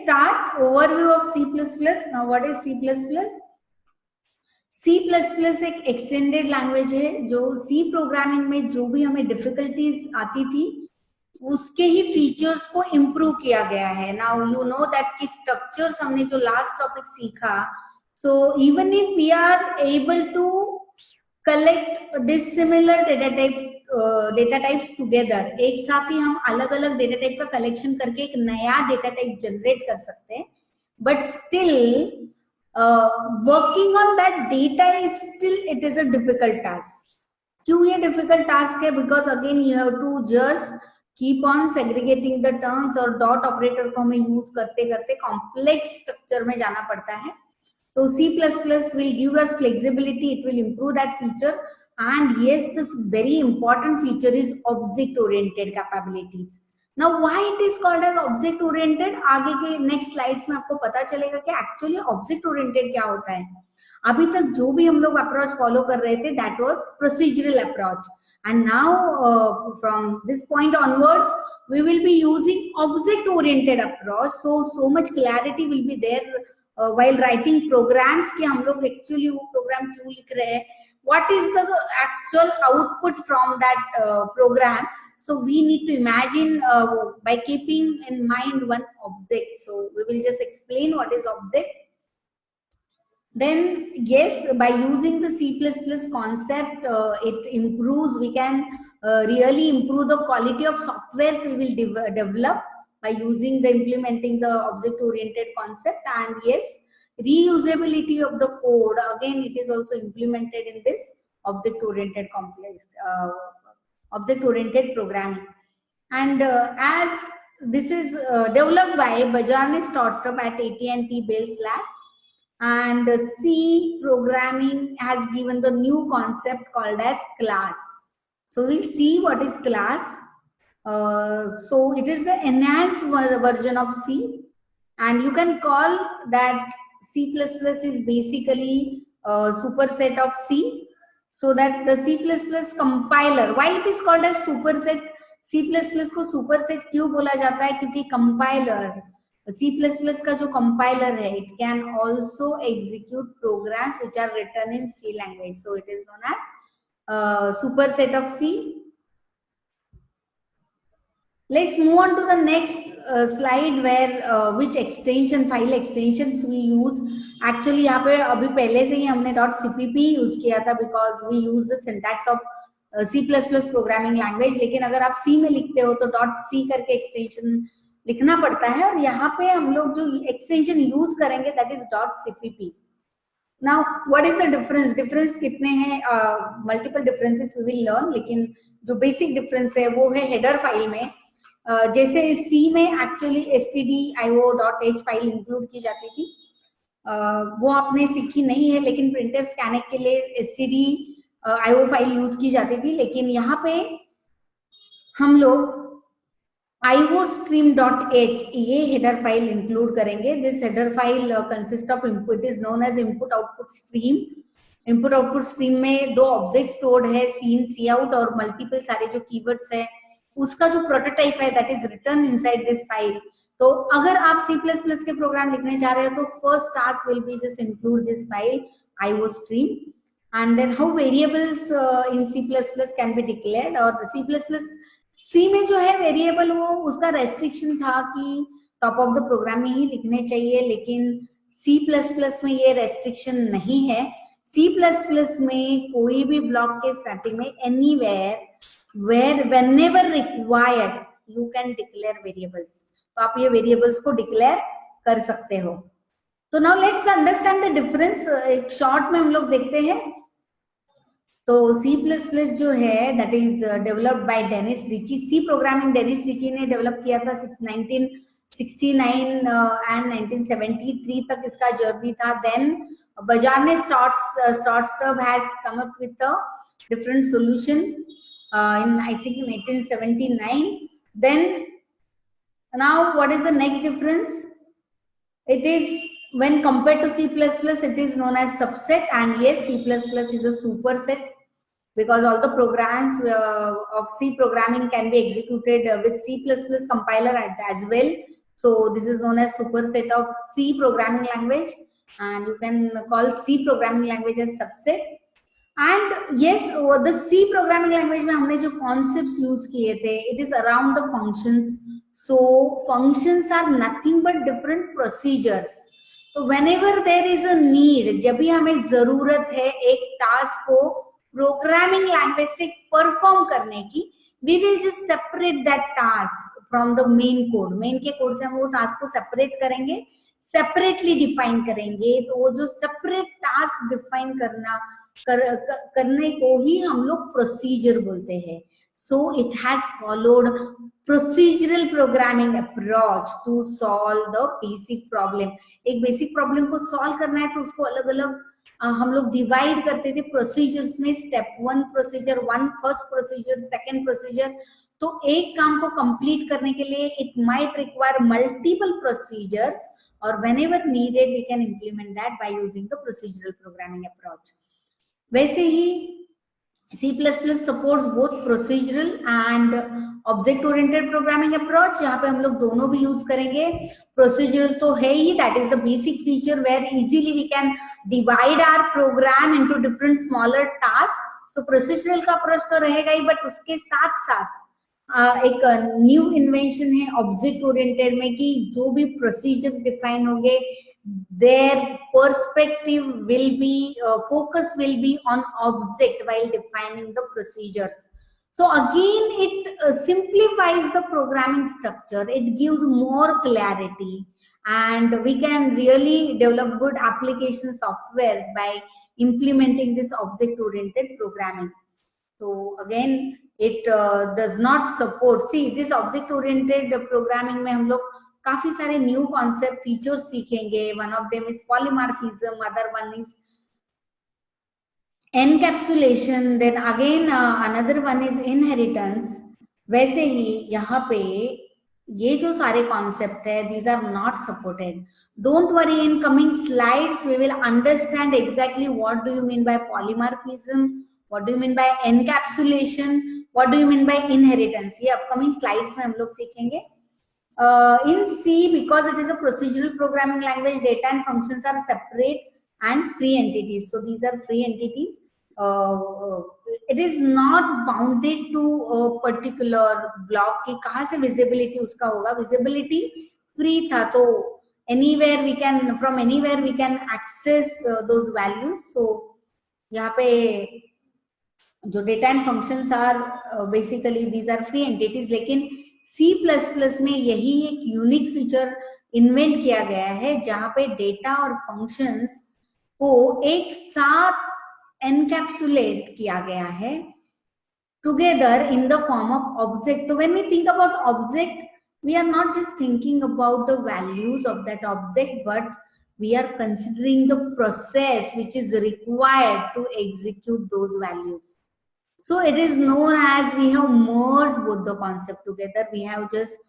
start overview of C++. Now what is C++? C++ एक extended language है जो C programming में जो भी हमें डिफिकल्टीज आती थी उसके ही फीचर्स को इम्प्रूव किया गया है. नाउ यू नो दैट कि स्ट्रक्चर्स हमने जो लास्ट टॉपिक सीखा, so even if we are able to collect dissimilar data types together, एक साथ ही हम अलग अलग डेटा टाइप का कलेक्शन करके एक नया डेटा टाइप जनरेट कर सकते हैं, but still working on that data is still it is a difficult task. क्यों ये डिफिकल्ट टास्क है? Because again you have to just keep on segregating the terms, और डॉट ऑपरेटर को हमें use करते करते कॉम्प्लेक्स स्ट्रक्चर में जाना पड़ता है. So C++ will give us flexibility, it will improve that feature, and yes, this very important feature is object oriented capabilities. Now why it is called as object oriented? आगे के next slides में आपको पता चलेगा कि actually object oriented क्या होता है. अभी तक जो भी हम लोग अप्रोच फॉलो कर रहे थे that was procedural approach, and now from this point onwards we will be using object oriented approach. So much clarity will be there while writing programs कि हम लोग actually वो program क्यों लिख रहे हैं, what is the actual output from that program. So we need to imagine by keeping in mind one object. So we will just explain what is object. Then yes, by using the C++ concept, it improves, we can really improve the quality of softwares we will develop by using the implementing the object oriented concept. And yes, reusability of the code, again it is also implemented in this object oriented object oriented programming. And as this is developed by Bajarnes Startup at AT&T Bell's Lab, and C programming has given the new concept called as class. So we'll see what is class. So it is the enhanced version of C, and you can call that C++ is basically a superset of C. So that the C++ compiler, why it is called as superset? C++ को superset क्यों बोला जाता है? क्योंकि compiler, C++ का जो compiler है, it can also execute programs which are written in C language. So it is known as superset of C. Let's move on to the next slide where which extension, file extensions we use. Actually यहाँ पे अभी पहले से ही हमने .cpp use किया था because we use the syntax of C++ programming language. लेकिन अगर आप C में लिखते हो तो .c करके extension लिखना पड़ता है, और यहाँ पे हम लोग जो extension यूज करेंगे that is .cpp. Now what is the difference? Difference कितने हैं? Multiple differences we will learn, लेकिन जो basic difference है वो है header file में. जैसे C में एक्चुअली stdio.h फाइल इंक्लूड की जाती थी, वो आपने सीखी नहीं है, लेकिन प्रिंटफ स्कैनर के लिए stdio फाइल यूज की जाती थी. लेकिन यहाँ पे हम लोग iostream.h ये हेडर फाइल इंक्लूड करेंगे. This header file consist of input, is known as input output stream. Input output stream में दो ऑब्जेक्ट स्टोर्ड है, सी इन सी आउट, और मल्टीपल सारे जो कीवर्ड्स है उसका जो प्रोटोटाइप है that is return inside this file. तो अगर आप C++ के प्रोग्राम लिखने जा रहे हो तो first task will be just include this file iostream, and then how variables in C++ can be declared. और C में जो है वेरिएबल वो उसका रेस्ट्रिक्शन था कि टॉप ऑफ द प्रोग्राम में ही लिखने चाहिए, लेकिन C++ में ये रेस्ट्रिक्शन नहीं है. C++ में कोई भी ब्लॉक के स्टार्टिंग में anywhere where whenever required you can declare variables, तो आप ये variables को declare कर सकते हो. तो now let's understand the difference. एक शॉर्ट में हम लोग देखते हैं. तो C++ जो है that is developed by Dennis Ritchie. C programming Dennis Ritchie ने डेवलप किया था 1969 and 1973 तक इसका जर्नी था. Then Bajarnes Startup has come up with a different solution in I think 1979. Then now what is the next difference? It is when compared to C++, it is known as subset, and yes, C++ is a superset because all the programs of C programming can be executed with C++ compiler as well. So this is known as superset of C programming language, and you can call C programming language as subset. And yes, the C programming language में हमने जो concepts use किए थे, it is around the functions. So functions are nothing but different procedures. तो whenever there is a need, जब भी हमें जरूरत है एक task को programming language से perform करने की, we will just separate that task from the main code. Main के code से हम वो task को separate करेंगे, separately define करेंगे. तो वो जो separate task define करने को ही हम लोग प्रोसीजर बोलते हैं. So it has followed procedural programming approach to solve the basic problem. एक बेसिक प्रॉब्लम को सॉल्व करना है तो उसको अलग अलग हम लोग डिवाइड करते थे प्रोसीजर्स में. Step 1 procedure 1, first procedure, second procedure. तो एक काम को कंप्लीट करने के लिए it might require multiple procedures, और whenever needed we can implement that by using the procedural programming approach. वैसे ही C++ supports both procedural and object oriented programming approach. यहाँ पे हम लोग दोनों भी यूज करेंगे. Procedural तो है ही, that is the basic feature where easily we can divide our program into different smaller tasks. So procedural का approach तो रहेगा ही, but उसके साथ साथ एक न्यू इन्वेंशन है ऑब्जेक्ट ओरिएंटेड में कि जो भी प्रोसीजर्स डिफाइन होंगे, their perspective will be focus will be on object while defining the procedures. So again it simplifies the programming structure, it gives more clarity, and we can really develop good application softwares by implementing this object oriented programming. So again it does not support, see this object oriented programming में हम लोग काफी सारे new concept features सीखेंगे. One of them is polymorphism, other one is encapsulation, then again another one is inheritance. वैसे ही यहाँ पे ये जो सारे कॉन्सेप्ट है, these are not supported. Don't worry, in coming slides we will understand exactly what do you mean by polymorphism, what do you mean by encapsulation, what do you mean by inheritance. ये upcoming slides में हम लोग सीखेंगे. In C, because it is a procedural programming language, data and functions are separate and free entities. So these are free entities. It is not bounded to a particular block कि कहाँ से visibility उसका होगा. Visibility free था तो anywhere we can, from anywhere we can access those values. So यहाँ पे जो data and functions are basically these are free entities. लेकिन C++ में यही एक यूनिक फीचर इन्वेंट किया गया है जहां पे डेटा और फंक्शंस को एक साथ एनकैप्सुलेट किया गया है together in the form of object. तो when we think about object, we are not just thinking about the values of that object, but we are considering the process which is required to execute those values. So it is known as we have merged both the concept together. We have just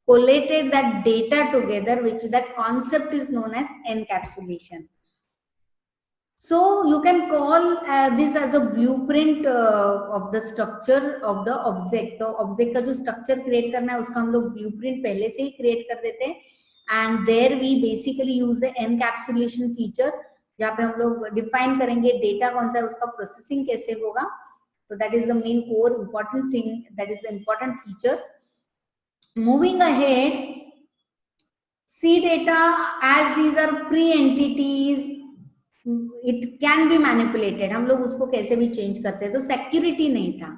collated that data together, which that concept is known as encapsulation. So you can call this as a blueprint of the structure of the object. तो object का जो structure create करना है उसका हम लोग blueprint पहले से ही create कर देते हैं. And there we basically use the encapsulation feature, जहाँ पे हम लोग define करेंगे data कौन सा है, उसका processing कैसे होगा. So that is the main core important thing, that is the important feature. Moving ahead, C data, as these are free entities, it can be manipulated. हम लोग उसको कैसे भी change करते हैं, तो security नहीं था.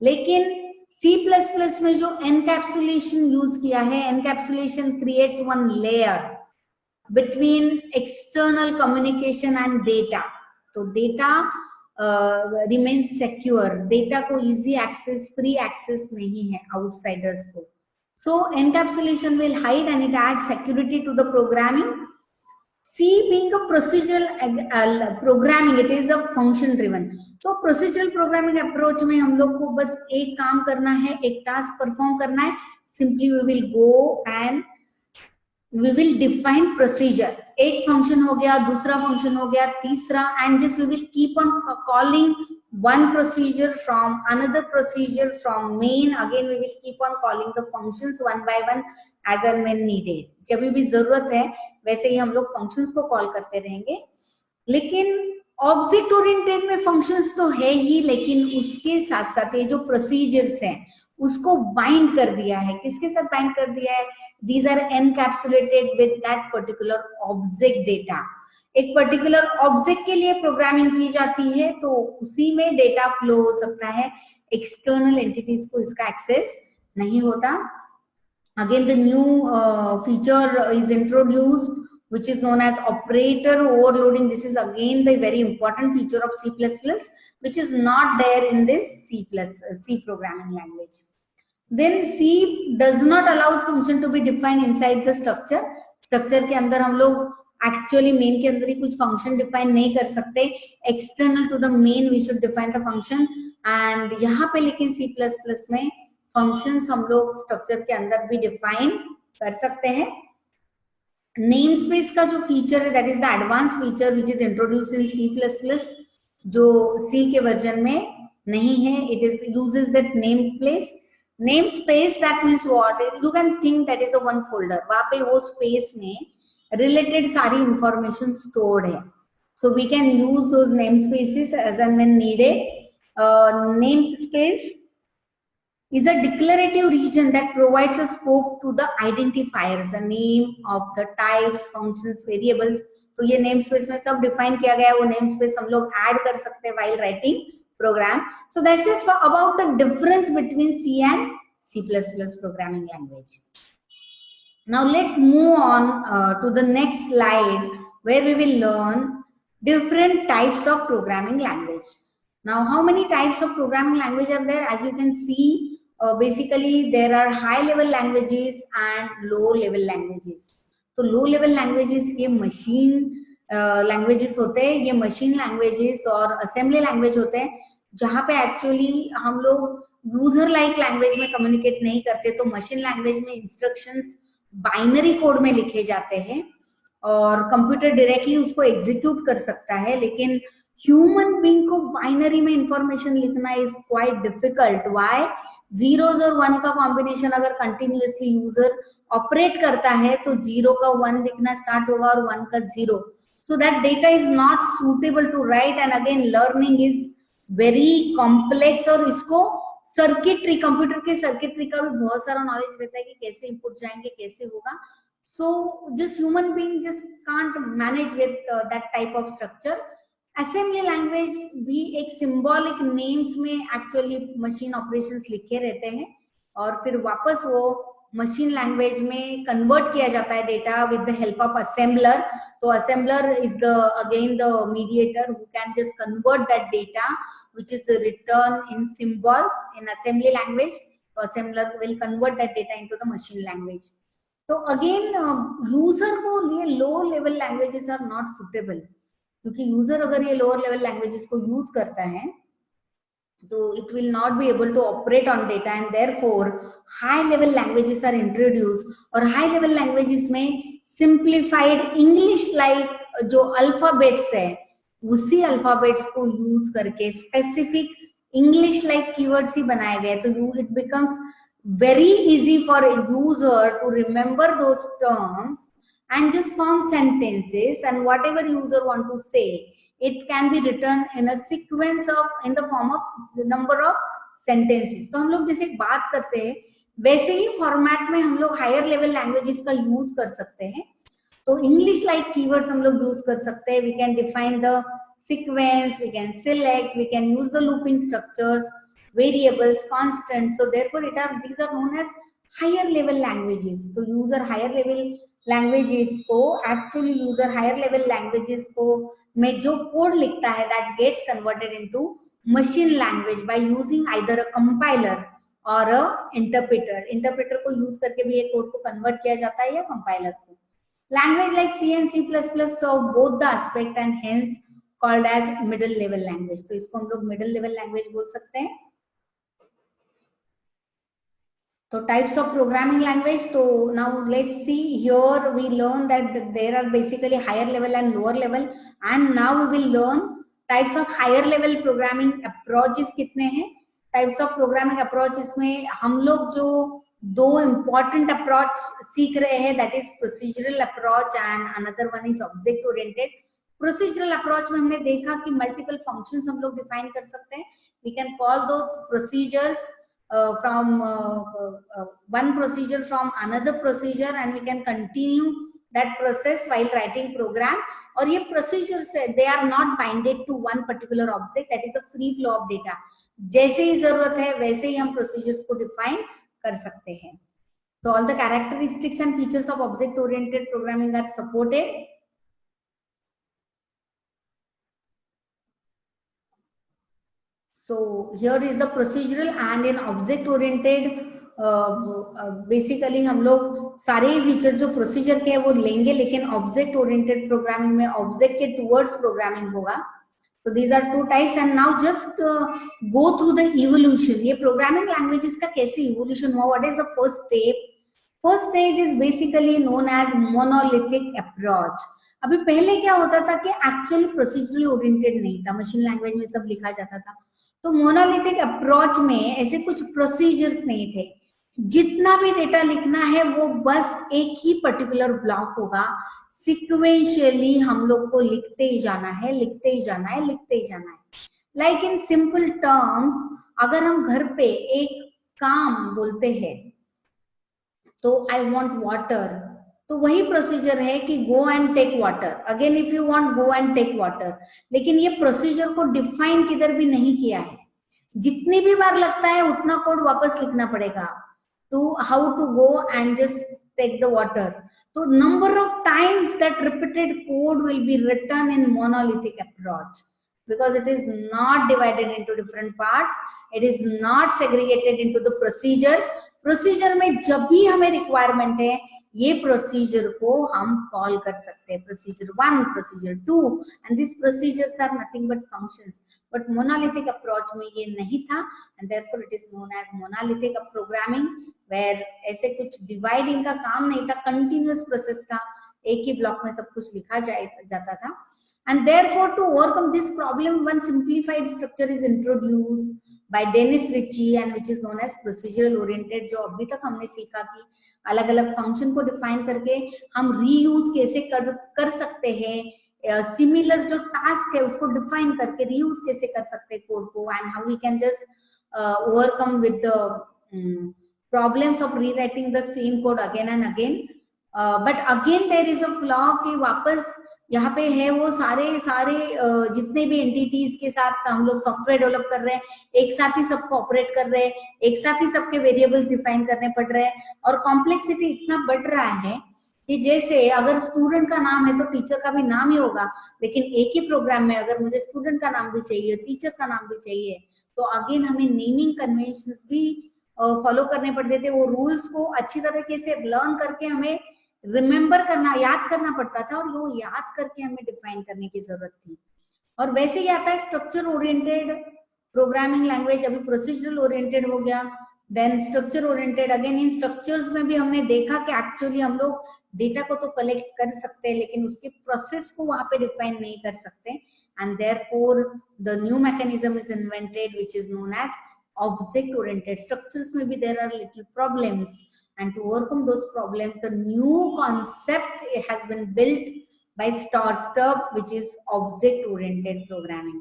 लेकिन C++ में जो encapsulation यूज किया है, encapsulation creates one layer between external communication and data. तो data remains secure. डेटा को easy access, free access नहीं है outsiders को. So encapsulation will hide and it adds security to the programming. C being a procedural programming, it is a function driven. तो procedural programming approach में हम लोग को बस एक काम करना है, एक task perform करना है. Simply we will go and we will define procedure. एक function हो गया, दूसरा function हो गया, तीसरा, and just we will keep on calling one procedure from another procedure from main. Again we will keep on calling the functions one by one as and when needed. जब भी जरूरत है वैसे ही हम लोग functions को call करते रहेंगे. लेकिन ऑब्जेक्ट ओरिएंटेड में फंक्शंस तो है ही, लेकिन उसके साथ साथ ये जो प्रोसीजर्स हैं उसको बाइंड कर दिया है. किसके साथ बाइंड कर दिया है? These are encapsulated with that particular object data. एक पर्टिकुलर ऑब्जेक्ट के लिए प्रोग्रामिंग की जाती है तो उसी में डेटा फ्लो हो सकता है, एक्सटर्नल एंटिटीज को इसका एक्सेस नहीं होता. Again the new feature is introduced which is known as operator overloading. This is again the very important feature of C++, which is not there in this C programming language. Then C does not allow function to be defined inside the structure. Structure के अंदर हम लोग actually main के अंदर ही कुछ function define नहीं कर सकते. External to the main we should define the function. And यहाँ पे लेकिन C++ में functions हम लोग structure के अंदर भी define कर सकते हैं. Namespace का जो फीचर है, that is the advanced feature which is introduced in C++, जो C के वर्जन में नहीं है. It is uses that namespace. That means what? You can think that is a one folder. वहाँ पे वो space में related सारी information stored है. So we can use those namespaces as and when needed. Namespace is a declarative region that provides a scope to the identifiers, the name of the types, functions, variables. तो ये namespace में सब define किया गया है. वो namespace हम लोग add कर सकते हैं while writing program. So that's it for about the difference between C and C++ programming language. Now let's move on to the next slide where we will learn different types of programming language. Now how many types of programming language are there? As you can see, basically there are high level languages and low level languages. तो low level languages ये machine languages होते हैं, ये machine languages और assembly language होते हैं, जहाँ पे actually हम लोग user like language में communicate नहीं करते. तो machine language में instructions binary code में लिखे जाते हैं और computer directly उसको execute कर सकता है. लेकिन human being को binary में information लिखना is quite difficult. Why? zeros और 1 का combination अगर continuously user operate करता है तो 0 का 1 दिखना start होगा और 1 का 0. So that data is not suitable to write, and again learning is very complex. और इसको circuitry, computer के circuitry का भी बहुत सारा knowledge रहता है कि कैसे input जाएंगे, कैसे होगा. So just human being just can't manage with that type of structure. Assembly language भी एक सिंबॉलिक नेम्स में एक्चुअली मशीन ऑपरेशंस लिखे रहते हैं और फिर वापस वो मशीन लैंग्वेज में कन्वर्ट किया जाता है data with the help of assembler. तो assembler is the again the mediator who can just convert that data which is written in symbols in assembly language. तो assembler will convert that data into the machine language. तो again user को लिए low level languages are not suitable, क्योंकि user अगर ये lower level languages को use करता है तो it will not be able to operate on data, and therefore high level languages are introduce. और हाई लेवल लैंग्वेजेस में सिंप्लीफाइड इंग्लिश लाइक जो अल्फाबेट्स है उसी अल्फाबेट्स को यूज करके स्पेसिफिक इंग्लिश लाइक कीवर्ड्स ही बनाए गए. तो it becomes very easy for a user to remember those terms and just form sentences, and whatever user want to say it can be written in a sequence of in the form of the number of sentences. तो हम लोग जैसे बात करते हैं वैसे ही format में हम लोग हायर लेवल लैंग्वेजेस का यूज कर सकते हैं. तो इंग्लिश लाइक कीवर्ड्स हम लोग यूज कर सकते हैं. We can define the sequence, we can select, we can use the looping structures, variables, constants. So therefore these are known as higher level languages. तो user higher level languages को actually user higher level languages को में जो code लिखता है that gets converted into machine language by using either a compiler or a interpreter. Interpreter को use करके भी एक कोड को convert किया जाता है या compiler को. Language like C and C++ serve both the aspect and hence called as middle level language. तो इसको हम लोग middle level language बोल सकते हैं. So types of programming language. So now let's see, here we learn that there are basically higher level and lower level, and now we will learn types of higher level programming approaches कितने हैं. Types of programming approach, इसमें हम लोग जो दो important approach सीख रहे हैं, that is procedural approach and another one is object oriented. Procedural approach में हमने देखा कि multiple functions हम लोग define कर सकते हैं. We can call those procedures from one procedure from another procedure, and we can continue that process while writing program. और ये procedures they are not binded to one particular object, that is a free flow of data. जैसे ही जरूरत है वैसे ही हम procedures को define कर सकते हैं. So all the characteristics and features of object oriented programming are supported. So here is the procedural and in object oriented basically हम लोग सारे फीचर जो प्रोसीजर के है वो लेंगे, लेकिन ऑब्जेक्ट ओरिएंटेड प्रोग्रामिंग में ऑब्जेक्ट के टुवर्ड्स प्रोग्रामिंग होगा. So these are two types, and now just go through the evolution. ये प्रोग्रामिंग लैंग्वेजेस का कैसे इवोल्यूशन हुआ, what is the first step? First stage is basically known as monolithic approach. अभी पहले क्या होता था कि एक्चुअली प्रोसीजरल ओरिएंटेड नहीं था, मशीन लैंग्वेज में सब लिखा जाता था. तो मोनोलिथिक अप्रोच में ऐसे कुछ प्रोसीजर्स नहीं थे. जितना भी डेटा लिखना है वो बस एक ही पर्टिकुलर ब्लॉक होगा, सिक्वेंशियली हम लोग को लिखते ही जाना है, लिखते ही जाना है, लिखते ही जाना है. लाइक इन सिंपल टर्म्स, अगर हम घर पे एक काम बोलते हैं तो आई वांट वाटर, तो वही प्रोसीजर है कि go and take water. Again if you want go and take water, लेकिन ये प्रोसीजर को डिफाइन किधर भी नहीं किया है. जितनी भी बार लगता है उतना कोड वापस लिखना पड़ेगा to how to go and just take the water. So number of times that repeated code will be written in monolithic approach, because it is not divided into different parts, it is not segregated into the procedures. Procedure में जब भी हमें requirement है ये procedure को हम call कर सकते हैं, procedure 1, procedure 2, and this procedures are nothing but functions. But monolithic approach में ये नहीं था, and therefore it is known as monolithic programming, where ऐसे कुछ डिवाइडिंग का काम नहीं था, कंटिन्यूअस प्रोसेस था, एक ही ब्लॉक में सब कुछ लिखा जाता था. And therefore, to overcome this problem, one simplified structure is introduced by Dennis Ritchie, and which is known as procedural oriented. जो अभी तक हमने सीखा कि अलग अलग फंक्शन को डिफाइन करके हम रीयूज कैसे कर सकते हैं, सिमिलर जो टास्क है उसको डिफाइन करके रीयूज कैसे कर सकते हैं कोड को, and how we can just overcome with the problems of rewriting the same code again and again. But again there is a flaw कि वापस यहाँ पे है वो सारे जितने भी एंटिटीज के साथ हम लोग सॉफ्टवेयर डेवलप कर रहे हैं, एक साथ ही सबको ऑपरेट कर रहे हैं, एक साथ ही सबके वेरिएबल्स डिफाइन करने पड़ रहे हैं, और कॉम्प्लेक्सिटी इतना बढ़ रहा है कि जैसे अगर स्टूडेंट का नाम है तो टीचर का भी नाम ही होगा, लेकिन एक ही प्रोग्राम में अगर मुझे स्टूडेंट का नाम भी चाहिए, टीचर का नाम भी चाहिए, तो अगेन हमें नेमिंग कन्वेंशंस भी फॉलो करने पड़ते थे. वो रूल्स को अच्छी तरीके से लर्न करके हमें रिमेम्बर करना, याद करना पड़ता था, और वो याद करके हमें डिफाइन करने की जरूरत थी. और वैसे ही आता है स्ट्रक्चर ओरिएंटेड प्रोग्रामिंग लैंग्वेज. अभी प्रोसीजरल ओरिएंटेड हो गया, then structure oriented. Again in structures में भी हमने देखा कि एक्चुअली हम लोग डेटा को तो कलेक्ट कर सकते हैं, लेकिन उसके प्रोसेस को वहां पे डिफाइन नहीं कर सकते, and therefore the new mechanism is invented which is known as object oriented. Structures maybe there are little problems, and to overcome those problems the new concept has been built by Starstup, which is object oriented programming.